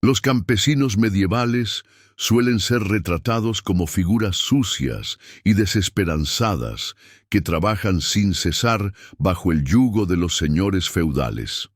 Los campesinos medievales suelen ser retratados como figuras sucias y desesperanzadas que trabajan sin cesar bajo el yugo de los señores feudales.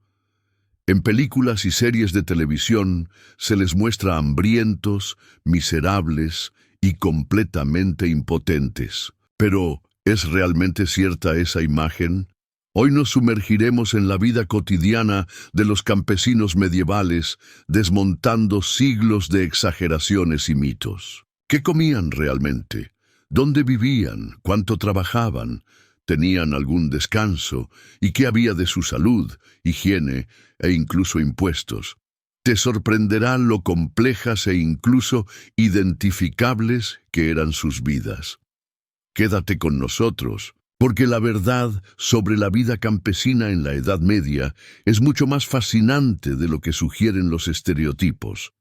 En películas y series de televisión se les muestra hambrientos, miserables y completamente impotentes. Pero, ¿es realmente cierta esa imagen? Hoy nos sumergiremos en la vida cotidiana de los campesinos medievales, desmontando siglos de exageraciones y mitos. ¿Qué comían realmente? ¿Dónde vivían? ¿Cuánto trabajaban? ¿Tenían algún descanso? ¿Y qué había de su salud, higiene e incluso impuestos? Te sorprenderá lo complejas e incluso identificables que eran sus vidas. Quédate con nosotros, porque la verdad sobre la vida campesina en la Edad Media es mucho más fascinante de lo que sugieren los estereotipos.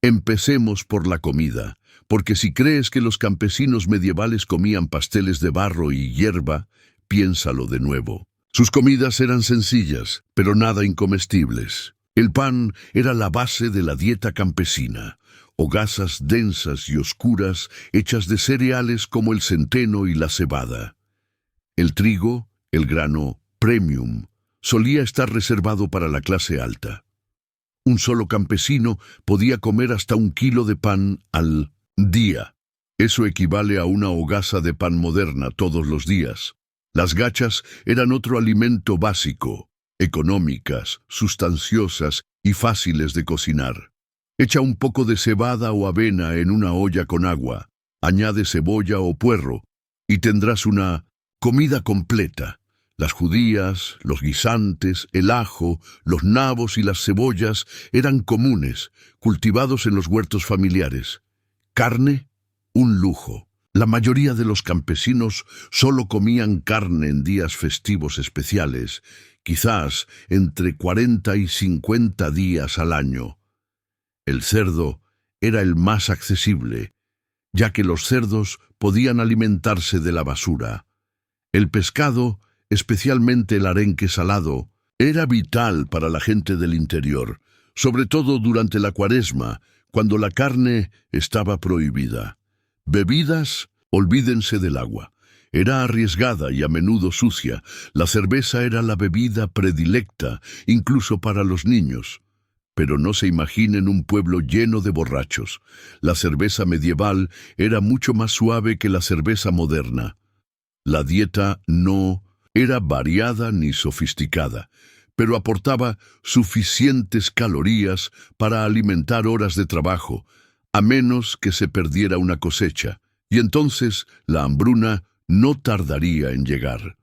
Empecemos por la comida, porque si crees que los campesinos medievales comían pasteles de barro y hierba, piénsalo de nuevo. Sus comidas eran sencillas, pero nada incomestibles. El pan era la base de la dieta campesina. Hogazas densas y oscuras hechas de cereales como el centeno y la cebada. El trigo, el grano premium, solía estar reservado para la clase alta. Un solo campesino podía comer hasta 1 kilo de pan al día. Eso equivale a una hogaza de pan moderna todos los días. Las gachas eran otro alimento básico, económicas, sustanciosas y fáciles de cocinar. Echa un poco de cebada o avena en una olla con agua, añade cebolla o puerro y tendrás una comida completa. Las judías, los guisantes, el ajo, los nabos y las cebollas eran comunes, cultivados en los huertos familiares. Carne, un lujo. La mayoría de los campesinos solo comían carne en días festivos especiales, quizás entre 40 y 50 días al año. El cerdo era el más accesible, ya que los cerdos podían alimentarse de la basura. El pescado, especialmente el arenque salado, era vital para la gente del interior, sobre todo durante la Cuaresma, cuando la carne estaba prohibida. Bebidas, olvídense del agua. Era arriesgada y a menudo sucia. La cerveza era la bebida predilecta, incluso para los niños. Pero no se imaginen un pueblo lleno de borrachos. La cerveza medieval era mucho más suave que la cerveza moderna. La dieta no era variada ni sofisticada, pero aportaba suficientes calorías para alimentar horas de trabajo, a menos que se perdiera una cosecha, y entonces la hambruna no tardaría en llegar.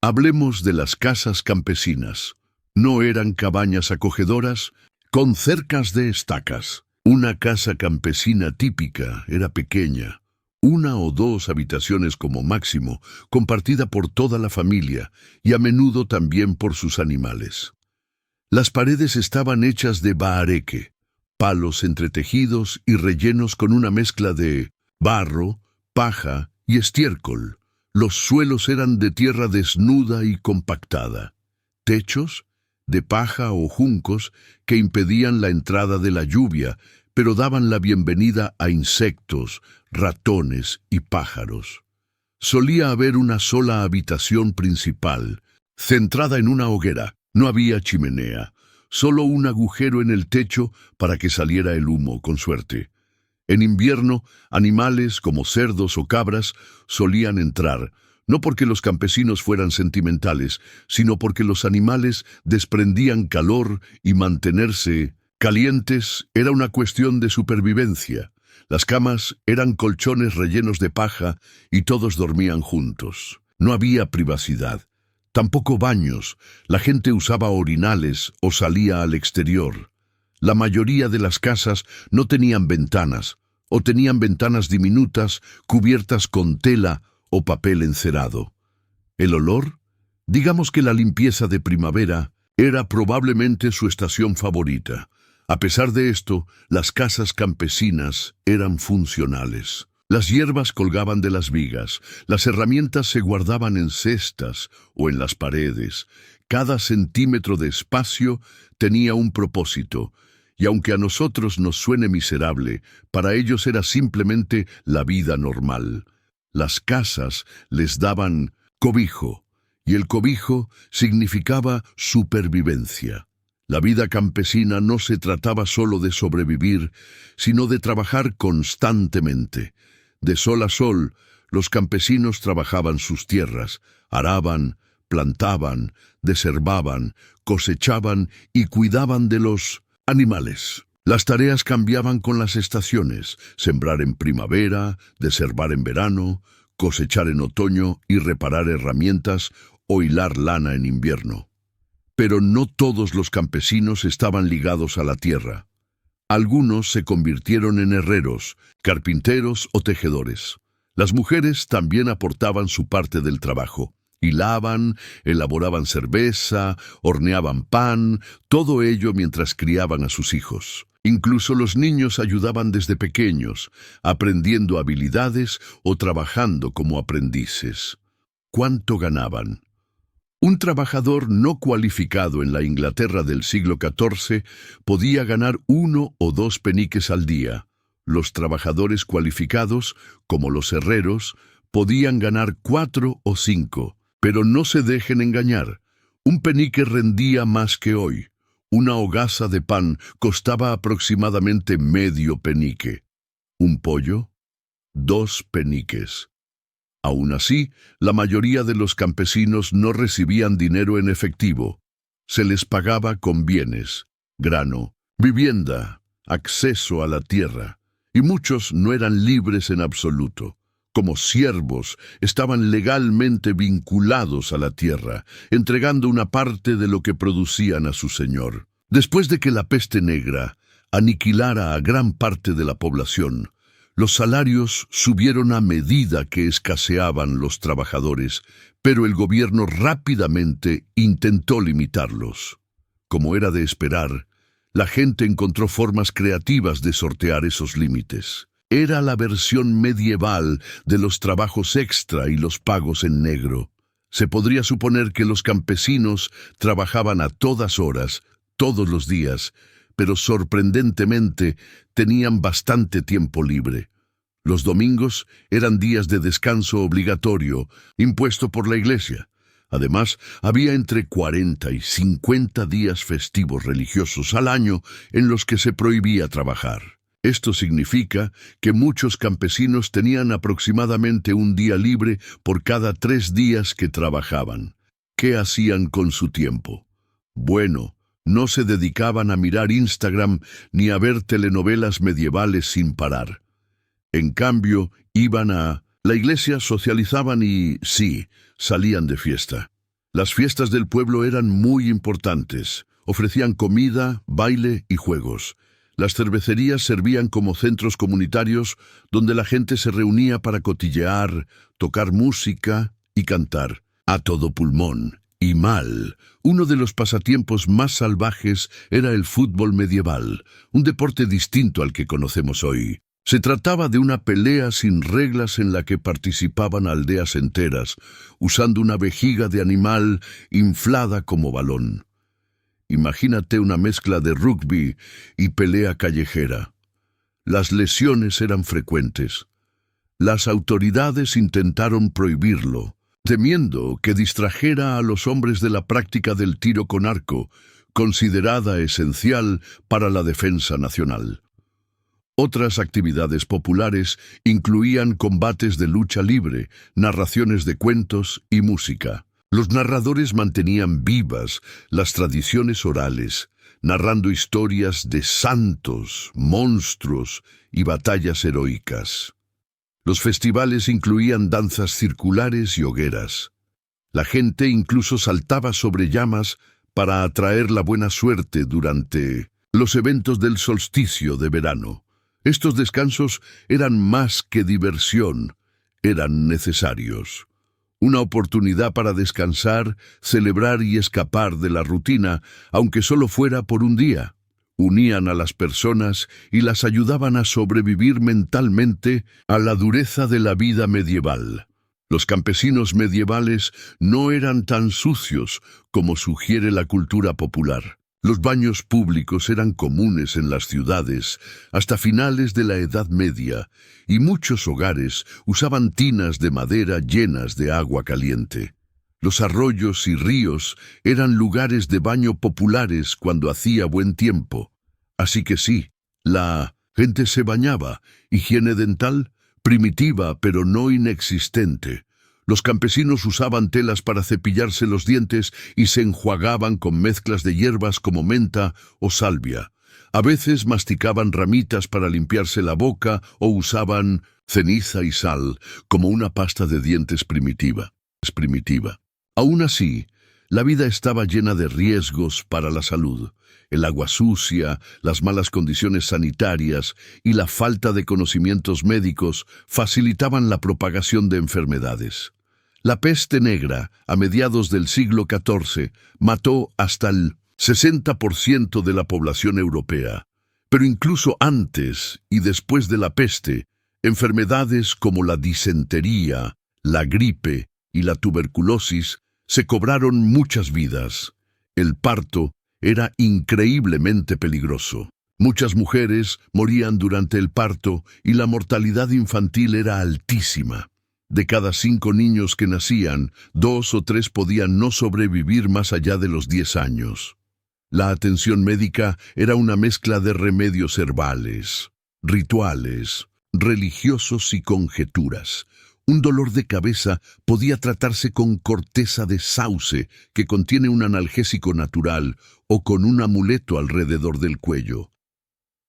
Hablemos de las casas campesinas. No eran cabañas acogedoras, con cercas de estacas. Una casa campesina típica era pequeña, 1 o 2 habitaciones como máximo, compartida por toda la familia y a menudo también por sus animales. Las paredes estaban hechas de bahareque, palos entretejidos y rellenos con una mezcla de barro, paja y estiércol. Los suelos eran de tierra desnuda y compactada. Techos de paja o juncos que impedían la entrada de la lluvia, pero daban la bienvenida a insectos, ratones y pájaros. Solía haber una sola habitación principal, centrada en una hoguera. No había chimenea, solo un agujero en el techo para que saliera el humo, con suerte. En invierno, animales como cerdos o cabras solían entrar, no porque los campesinos fueran sentimentales, sino porque los animales desprendían calor y mantenerse calientes era una cuestión de supervivencia. Las camas eran colchones rellenos de paja y todos dormían juntos. No había privacidad, tampoco baños. La gente usaba orinales o salía al exterior. La mayoría de las casas no tenían ventanas, o tenían ventanas diminutas cubiertas con tela o papel encerado. El olor, digamos que la limpieza de primavera, era probablemente su estación favorita. A pesar de esto, las casas campesinas eran funcionales. Las hierbas colgaban de las vigas, las herramientas se guardaban en cestas o en las paredes. Cada centímetro de espacio tenía un propósito, y aunque a nosotros nos suene miserable, para ellos era simplemente la vida normal. Las casas les daban cobijo, y el cobijo significaba supervivencia. La vida campesina no se trataba solo de sobrevivir, sino de trabajar constantemente. De sol a sol, los campesinos trabajaban sus tierras, araban, plantaban, desherbaban, cosechaban y cuidaban de los animales. Las tareas cambiaban con las estaciones: sembrar en primavera, desherbar en verano, cosechar en otoño y reparar herramientas o hilar lana en invierno. Pero no todos los campesinos estaban ligados a la tierra. Algunos se convirtieron en herreros, carpinteros o tejedores. Las mujeres también aportaban su parte del trabajo. Hilaban, elaboraban cerveza, horneaban pan, todo ello mientras criaban a sus hijos. Incluso los niños ayudaban desde pequeños, aprendiendo habilidades o trabajando como aprendices. ¿Cuánto ganaban? Un trabajador no cualificado en la Inglaterra del siglo XIV podía ganar 1 o 2 peniques al día. Los trabajadores cualificados, como los herreros, podían ganar 4 o 5. Pero no se dejen engañar. Un penique rendía más que hoy. Una hogaza de pan costaba aproximadamente medio penique. Un pollo, 2 peniques. Aún así, la mayoría de los campesinos no recibían dinero en efectivo. Se les pagaba con bienes, grano, vivienda, acceso a la tierra, y muchos no eran libres en absoluto. Como siervos, estaban legalmente vinculados a la tierra, entregando una parte de lo que producían a su señor. Después de que la peste negra aniquilara a gran parte de la población, los salarios subieron a medida que escaseaban los trabajadores, pero el gobierno rápidamente intentó limitarlos. Como era de esperar, la gente encontró formas creativas de sortear esos límites. Era la versión medieval de los trabajos extra y los pagos en negro. Se podría suponer que los campesinos trabajaban a todas horas, todos los días, pero sorprendentemente tenían bastante tiempo libre. Los domingos eran días de descanso obligatorio, impuesto por la iglesia. Además, había entre 40 y 50 días festivos religiosos al año en los que se prohibía trabajar. Esto significa que muchos campesinos tenían aproximadamente un día libre por cada 3 días que trabajaban. ¿Qué hacían con su tiempo? Bueno, no se dedicaban a mirar Instagram ni a ver telenovelas medievales sin parar. En cambio, iban a la iglesia, socializaban y, sí, salían de fiesta. Las fiestas del pueblo eran muy importantes. Ofrecían comida, baile y juegos. Las cervecerías servían como centros comunitarios donde la gente se reunía para cotillear, tocar música y cantar a todo pulmón. Y mal, uno de los pasatiempos más salvajes era el fútbol medieval, un deporte distinto al que conocemos hoy. Se trataba de una pelea sin reglas en la que participaban aldeas enteras, usando una vejiga de animal inflada como balón. Imagínate una mezcla de rugby y pelea callejera. Las lesiones eran frecuentes. Las autoridades intentaron prohibirlo, temiendo que distrajera a los hombres de la práctica del tiro con arco, considerada esencial para la defensa nacional. Otras actividades populares incluían combates de lucha libre, narraciones de cuentos y música. Los narradores mantenían vivas las tradiciones orales, narrando historias de santos, monstruos y batallas heroicas. Los festivales incluían danzas circulares y hogueras. La gente incluso saltaba sobre llamas para atraer la buena suerte durante los eventos del solsticio de verano. Estos descansos eran más que diversión, eran necesarios. Una oportunidad para descansar, celebrar y escapar de la rutina, aunque solo fuera por un día. Unían a las personas y las ayudaban a sobrevivir mentalmente a la dureza de la vida medieval. Los campesinos medievales no eran tan sucios como sugiere la cultura popular. Los baños públicos eran comunes en las ciudades hasta finales de la Edad Media, y muchos hogares usaban tinas de madera llenas de agua caliente. Los arroyos y ríos eran lugares de baño populares cuando hacía buen tiempo. Así que sí, la gente se bañaba. Higiene dental, primitiva pero no inexistente. Los campesinos usaban telas para cepillarse los dientes y se enjuagaban con mezclas de hierbas como menta o salvia. A veces masticaban ramitas para limpiarse la boca o usaban ceniza y sal como una pasta de dientes primitiva. Aún así, la vida estaba llena de riesgos para la salud. El agua sucia, las malas condiciones sanitarias y la falta de conocimientos médicos facilitaban la propagación de enfermedades. La peste negra, a mediados del siglo XIV, mató hasta el 60% de la población europea. Pero incluso antes y después de la peste, enfermedades como la disentería, la gripe y la tuberculosis se cobraron muchas vidas. El parto era increíblemente peligroso. Muchas mujeres morían durante el parto y la mortalidad infantil era altísima. De cada 5 niños que nacían, 2 o 3 podían no sobrevivir más allá de los 10 años. La atención médica era una mezcla de remedios herbales, rituales, religiosos y conjeturas. Un dolor de cabeza podía tratarse con corteza de sauce, que contiene un analgésico natural, o con un amuleto alrededor del cuello.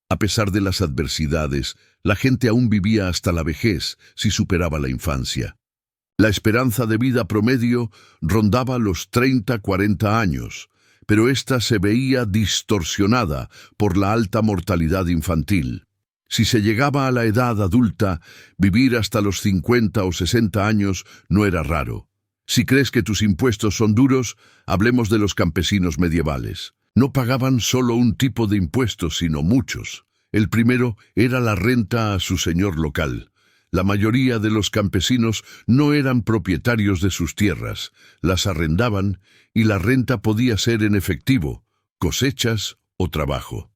A pesar de las adversidades, la gente aún vivía hasta la vejez si superaba la infancia. La esperanza de vida promedio rondaba los 30-40 años, pero ésta se veía distorsionada por la alta mortalidad infantil. Si se llegaba a la edad adulta, vivir hasta los 50 o 60 años no era raro. Si crees que tus impuestos son duros, hablemos de los campesinos medievales. No pagaban solo un tipo de impuestos, sino muchos. El primero era la renta a su señor local. La mayoría de los campesinos no eran propietarios de sus tierras, las arrendaban y la renta podía ser en efectivo, cosechas o trabajo.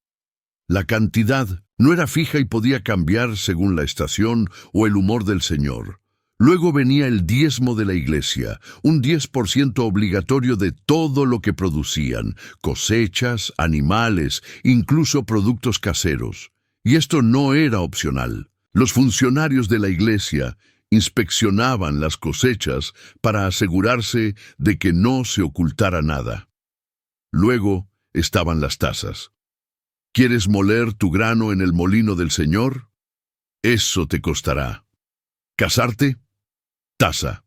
La cantidad no era fija y podía cambiar según la estación o el humor del señor. Luego venía el diezmo de la iglesia, un 10% obligatorio de todo lo que producían, cosechas, animales, incluso productos caseros. Y esto no era opcional. Los funcionarios de la iglesia inspeccionaban las cosechas para asegurarse de que no se ocultara nada. Luego estaban las tasas. ¿Quieres moler tu grano en el molino del Señor? Eso te costará. ¿Casarte? Tasa.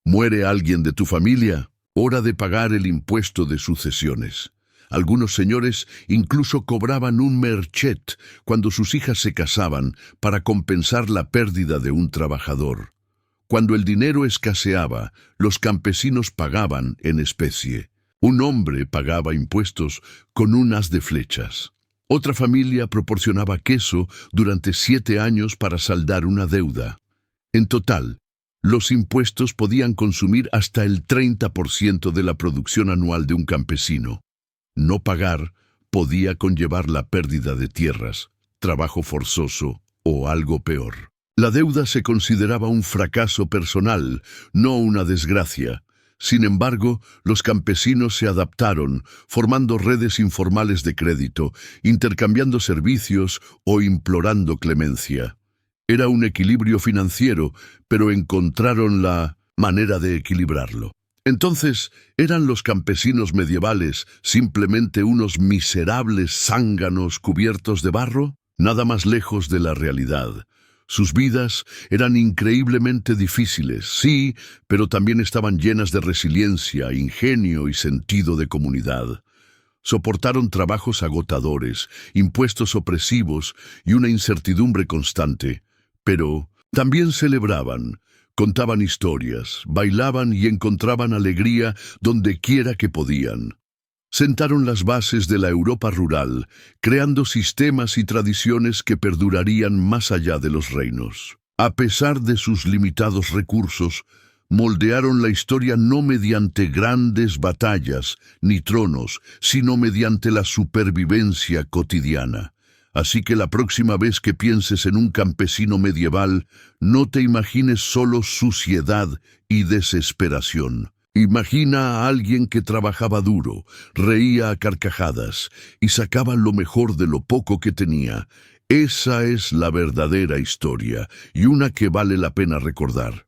¿Muere alguien de tu familia? Hora de pagar el impuesto de sucesiones. Algunos señores incluso cobraban un merchet cuando sus hijas se casaban para compensar la pérdida de un trabajador. Cuando el dinero escaseaba, los campesinos pagaban en especie. Un hombre pagaba impuestos con un haz de flechas. Otra familia proporcionaba queso durante 7 años para saldar una deuda. En total, los impuestos podían consumir hasta el 30% de la producción anual de un campesino. No pagar podía conllevar la pérdida de tierras, trabajo forzoso o algo peor. La deuda se consideraba un fracaso personal, no una desgracia. Sin embargo, los campesinos se adaptaron, formando redes informales de crédito, intercambiando servicios o implorando clemencia. Era un equilibrio financiero, pero encontraron la manera de equilibrarlo. Entonces, ¿eran los campesinos medievales simplemente unos miserables zánganos cubiertos de barro? Nada más lejos de la realidad. Sus vidas eran increíblemente difíciles, sí, pero también estaban llenas de resiliencia, ingenio y sentido de comunidad. Soportaron trabajos agotadores, impuestos opresivos y una incertidumbre constante, pero también celebraban, contaban historias, bailaban y encontraban alegría donde quiera que podían. Sentaron las bases de la Europa rural, creando sistemas y tradiciones que perdurarían más allá de los reinos. A pesar de sus limitados recursos, moldearon la historia no mediante grandes batallas ni tronos, sino mediante la supervivencia cotidiana. Así que la próxima vez que pienses en un campesino medieval, no te imagines solo suciedad y desesperación. Imagina a alguien que trabajaba duro, reía a carcajadas y sacaba lo mejor de lo poco que tenía. Esa es la verdadera historia y una que vale la pena recordar.